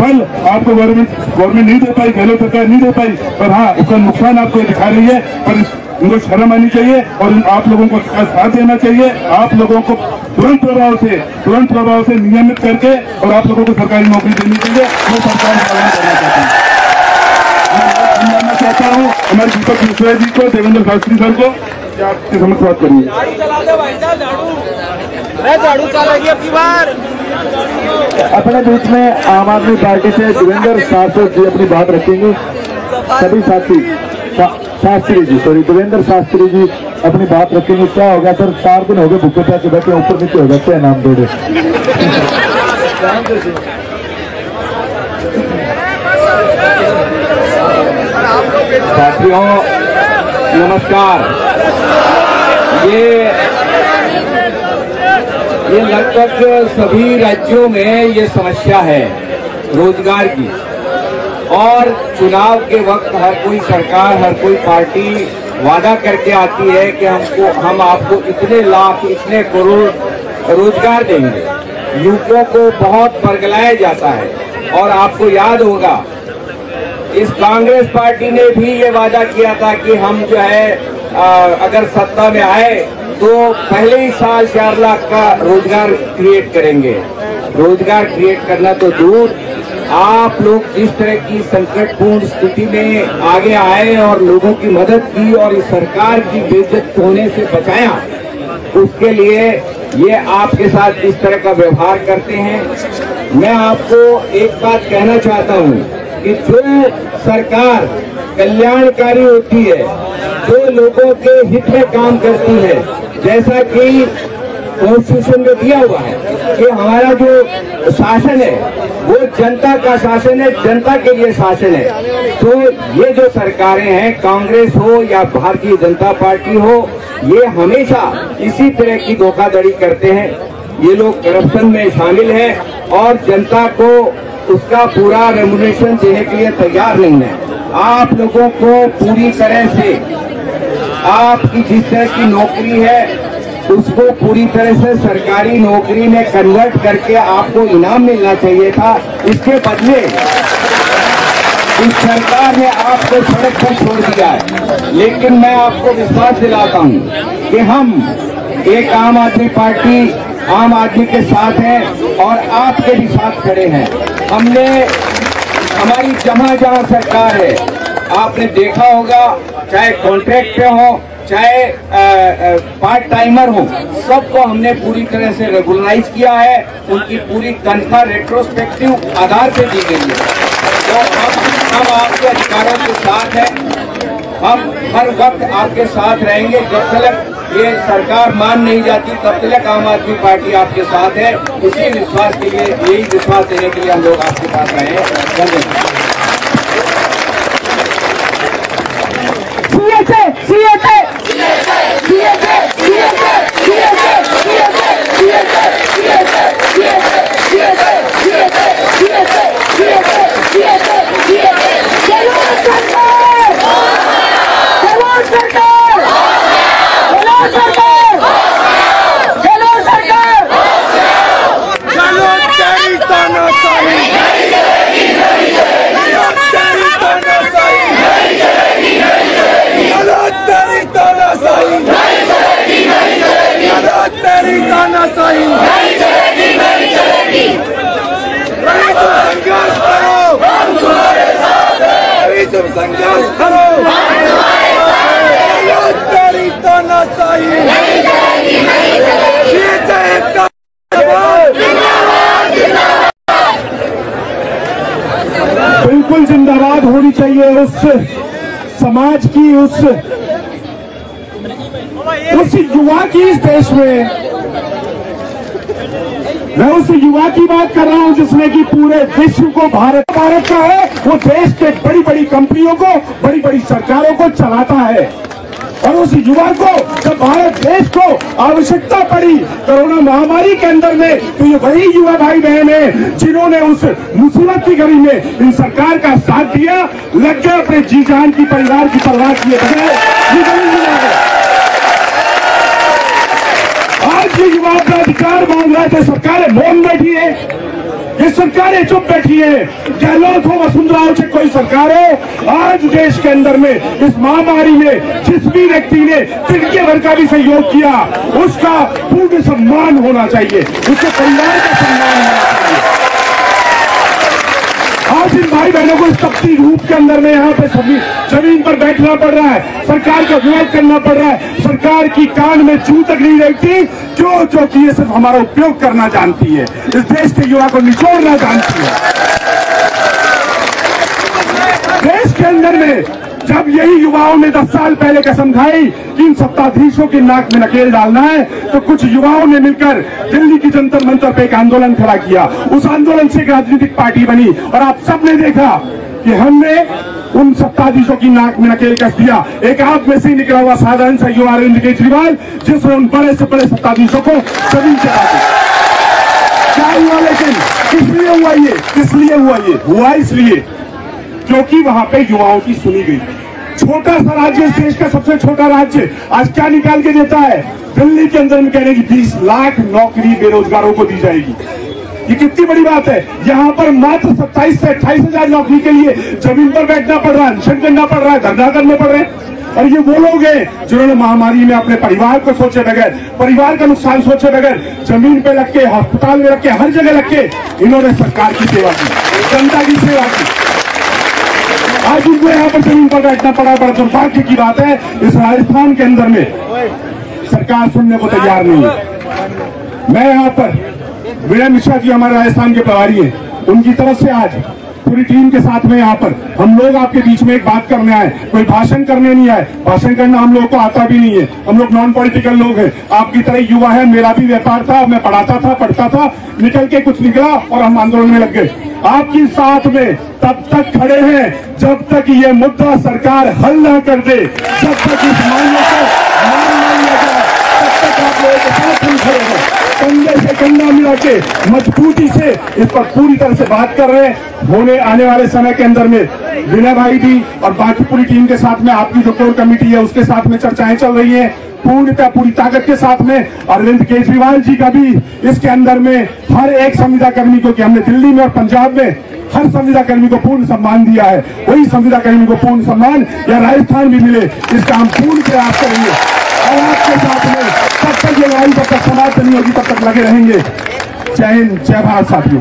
फल आपको गवर्नमेंट नहीं दे पाई, गहलोत सरकार नहीं दे पाई, पर हाँ उसका नुकसान आपको दिखा रही है। पर उनको शर्म आनी चाहिए और आप लोगों को साथ देना चाहिए। आप लोगों को तुरंत प्रभाव से नियमित करके और आप लोगों को सरकारी नौकरी देनी चाहिए। मैं सरकार में करना चाहता हूँ हमारे दीपक मिश्रा जी को, देवेंद्र शास्त्री सर को, आपके समक्ष बात करिए। झाड़ू चलाएगी अपनी बार। अपने बीच में आम आदमी पार्टी से देवेंद्र शास्त्री जी अपनी बात रखेंगे। सभी साथी शास्त्री जी, सॉरी देवेंद्र शास्त्री जी अपनी बात रखेंगे। क्या होगा सर, 4 दिन हो गए भूखे प्यासे बैठे, ऊपर नीचे हो जाते हैं नाम जोड़े। साथियों नमस्कार। ये लगभग सभी राज्यों में ये समस्या है रोजगार की, और चुनाव के वक्त हर कोई सरकार, हर कोई पार्टी वादा करके आती है कि हम आपको इतने लाख, इतने करोड़ रोजगार देंगे। युवकों को बहुत बरगलाया जाता है। और आपको याद होगा इस कांग्रेस पार्टी ने भी ये वादा किया था कि हम जो है अगर सत्ता में आए तो पहले ही साल 4 लाख का रोजगार क्रिएट करेंगे। रोजगार क्रिएट करना तो दूर, आप लोग जिस तरह की संकटपूर्ण स्थिति में आगे आए और लोगों की मदद की और इस सरकार की बेइज्जत होने से बचाया, उसके लिए ये आपके साथ इस तरह का व्यवहार करते हैं। मैं आपको एक बात कहना चाहता हूँ कि जो सरकार कल्याणकारी होती है, जो लोगों के हित में काम करती है, जैसा कि कॉन्स्टिट्यूशन में दिया हुआ है कि हमारा जो शासन है वो जनता का शासन है, जनता के लिए शासन है, तो ये जो सरकारें हैं, कांग्रेस हो या भारतीय जनता पार्टी हो, ये हमेशा इसी तरह की धोखाधड़ी करते हैं। ये लोग करप्शन में शामिल हैं और जनता को उसका पूरा रेम्युनरेशन देने के लिए तैयार नहीं है। आप लोगों को पूरी तरह से आपकी जिस तरह की नौकरी है उसको पूरी तरह से सरकारी नौकरी में कन्वर्ट करके आपको इनाम मिलना चाहिए था। इसके बदले इस सरकार ने आपको सड़क पर छोड़ दिया है। लेकिन मैं आपको विश्वास दिलाता हूं कि हम एक आम आदमी पार्टी आम आदमी के साथ हैं और आपके भी साथ खड़े हैं। हमने हमारी जहां जहां सरकार है, आपने देखा होगा, चाहे कॉन्ट्रैक्ट पे हो चाहे पार्ट टाइमर हो, सबको हमने पूरी तरह से रेगुलराइज किया है। उनकी पूरी तनख्वाह रेट्रोस्पेक्टिव आधार पे दी गई है। तो हम आपके अधिकारों के साथ हैं, हम हर वक्त आपके साथ रहेंगे। जब तक ये सरकार मान नहीं जाती तब तक आम आदमी पार्टी आपके साथ है। इसी विश्वास के लिए, यही विश्वास देने के लिए हम लोग आपके पास आए हैं। धन्यवाद। संघर्ष करो, तेरी तानाशाही नहीं चलेगी, नहीं चलेगी। बिल्कुल जिंदाबाद होनी चाहिए उस समाज की, उस युवा की इस देश में। मैं उस युवा की बात कर रहा हूं जिसने कि पूरे विश्व को भारत का है, वो देश के बड़ी बड़ी कंपनियों को, बड़ी बड़ी सरकारों को चलाता है। और उस युवा को जब भारत देश को आवश्यकता पड़ी कोरोना महामारी के अंदर में, तो ये वही युवा भाई बहन है जिन्होंने उस मुसीबत की घड़ी में इन सरकार का साथ दिया, लग गए अपने जी जान की, परिवार की परवाह किए बगैर। आज ये युवा अपना अधिकार मांग रहे थे, सरकारें मौन बैठी है। ये सरकारें चुप बैठी है। गहलोत हो, वसुंधरा हो, चाहे कोई सरकार हो, आज देश के अंदर में इस महामारी में जिस भी व्यक्ति ने तिनके भर का भी सहयोग किया उसका पूर्ण सम्मान होना चाहिए, उसके परिवार का सम्मान होना चाहिए। आज इन भाई बहनों को इस तपती धूप के अंदर में यहाँ पे सभी जमीन पर बैठना पड़ रहा है, सरकार का विरोध करना पड़ रहा है। सरकार की कान में चू तक नहीं रहती, जो कि ये सिर्फ हमारा उपयोग करना जानती है, इस देश के युवा को निचोड़ना जानती है। देश के अंदर में जब यही युवाओं ने 10 साल पहले कसम खाई कि इन सत्ताधीशों की नाक में नकेल डालना है, तो कुछ युवाओं ने मिलकर दिल्ली की जंतर मंतर पे एक आंदोलन खड़ा किया। उस आंदोलन से एक राजनीतिक पार्टी बनी और आप सबने देखा कि हमने उन सत्ताधीशों की नाक में नकेल कस दिया। एक आप में से निकला हुआ साधारण सा युवा अरविंद केजरीवाल, जिसने उन बड़े से बड़े सत्ताधीशों को जमीन चढ़ा दी। क्या हुआ? लेकिन किस लिए हुआ ये? किस लिए हुआ ये? हुआ इसलिए क्योंकि वहां पे युवाओं की सुनी गई। छोटा सा राज्य, इस देश का सबसे छोटा राज्य, आज क्या निकाल के देता है? दिल्ली के अंदर में कह रहे हैं कि 20 लाख नौकरी बेरोजगारों को दी जाएगी। ये कितनी बड़ी बात है। यहाँ पर मात्र 27 से 28 हजार नौकरी के लिए जमीन पर बैठना पड़ रहा है, अनशन करना पड़ रहा है, धरना करने पड़ रहे हैं। और ये वो लोग हैं जिन्होंने महामारी में अपने परिवार को सोचे बगैर, परिवार का नुकसान सोचे बगैर, जमीन पे लग के, अस्पताल में लग के, हर जगह लग के इन्होंने सरकार की सेवा की, जनता की सेवा की। आज उनको यहाँ पर जमीन पर बैठना पड़ा। बड़ा दुर्भाग्य की बात है, इस राजस्थान के अंदर में सरकार सुनने को तैयार नहीं है। मैं यहाँ पर विनय मिश्रा जी हमारे राजस्थान के प्रभारी हैं, उनकी तरफ से आज पूरी टीम के साथ में यहाँ पर हम लोग आपके बीच में एक बात करने आए, कोई भाषण करने नहीं आए। भाषण करना हम लोगों को आता भी नहीं है, हम लोग नॉन पॉलिटिकल लोग हैं। आपकी तरह युवा है, मेरा भी व्यापार था, मैं पढ़ाता था, पढ़ता था, निकल के कुछ निकला और हम आंदोलन में लग गए। आपकी साथ में तब तक खड़े हैं जब तक ये मुद्दा सरकार हल न कर दे, जब तक इस मामले को हल नहीं लगा, तब तक आप लोगों के साथ हम खड़े हैं। कंधे से कंधा मिला के मजबूती से इस पर पूरी तरह से बात कर रहे हैं। होने आने वाले समय के अंदर में विनय भाई भी और बाकी पूरी टीम के साथ में, आपकी जो कोर कमेटी है उसके साथ में चर्चाएं चल रही हैं पूर्णतः पूरी ताकत के साथ में। अरविंद केजरीवाल जी का भी इसके अंदर में हर एक संविदा कर्मी को, कि हमने दिल्ली में और पंजाब में हर संविदा कर्मी को पूर्ण सम्मान दिया है, वही संविदा कर्मी को पूर्ण सम्मान या राजस्थान भी मिले, इसका हम पूर्ण प्रयास करेंगे। और आपके साथ में तब तक ये लड़ाई, जब तक समाप्त नहीं होगी तब तक लगे रहेंगे। जय हिंद, जय भारत साथियों।